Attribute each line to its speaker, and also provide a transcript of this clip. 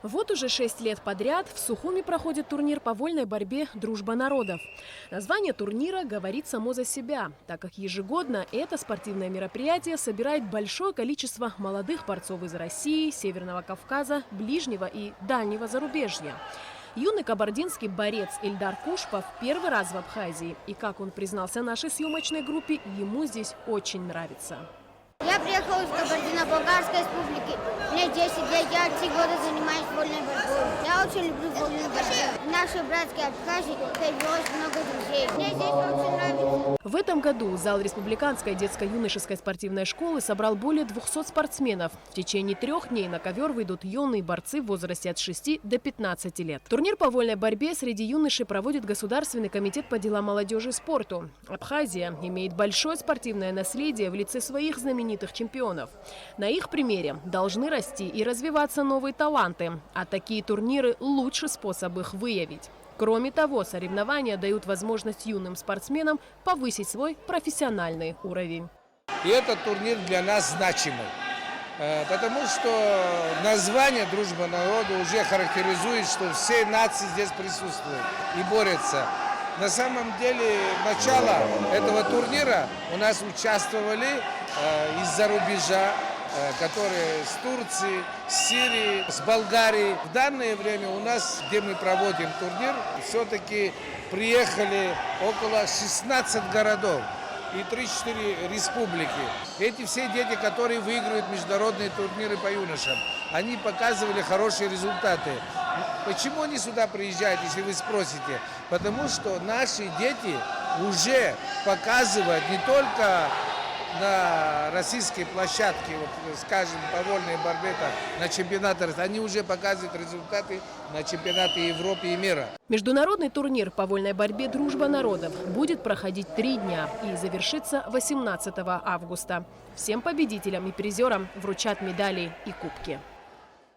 Speaker 1: Вот уже 6 лет подряд в Сухуми проходит турнир по вольной борьбе «Дружба народов». Название турнира говорит само за себя, так как ежегодно это спортивное мероприятие собирает большое количество молодых борцов из России, Северного Кавказа, ближнего и дальнего зарубежья. Юный кабардинский борец Ильдар Кушпов первый раз в Абхазии. И, как он признался нашей съемочной группе, ему здесь очень нравится.
Speaker 2: Я приехал из Кабардино-Балкарской республики. Мне 10 лет, я 3 года занимаюсь вольной борьбой. Я очень люблю вольную борьбу. В нашей братской Абхазии появилось много друзей. Мне здесь очень нравится.
Speaker 1: В этом году зал Республиканской детско-юношеской спортивной школы собрал более 200 спортсменов. В течение 3 дней на ковер выйдут юные борцы в возрасте от 6 до 15 лет. Турнир по вольной борьбе среди юношей проводит Государственный комитет по делам молодежи и спорту. Абхазия имеет большое спортивное наследие в лице своих знаменитых чемпионов. На их примере должны расти и развиваться новые таланты, а такие турниры – лучший способ их выявить. Кроме того, соревнования дают возможность юным спортсменам повысить свой профессиональный уровень.
Speaker 3: И этот турнир для нас значимый, потому что название «Дружба народа» уже характеризует, что все нации здесь присутствуют и борются. На самом деле, начало этого турнира у нас участвовали из-за рубежа, которые с Турции, с Сирии, с Болгарии. В данное время у нас, где мы проводим турнир, все-таки приехали около 16 городов и 3-4 республики. Эти все дети, которые выигрывают международные турниры по юношам, они показывали хорошие результаты. Почему они сюда приезжают, если вы спросите? Потому что наши дети уже показывают не только на российской площадке, вот, скажем, по вольной борьбе, на чемпионатах, они уже показывают результаты на чемпионаты Европы и мира.
Speaker 1: Международный турнир по вольной борьбе «Дружба народов» будет проходить 3 дня и завершится 18 августа. Всем победителям и призерам вручат медали и кубки.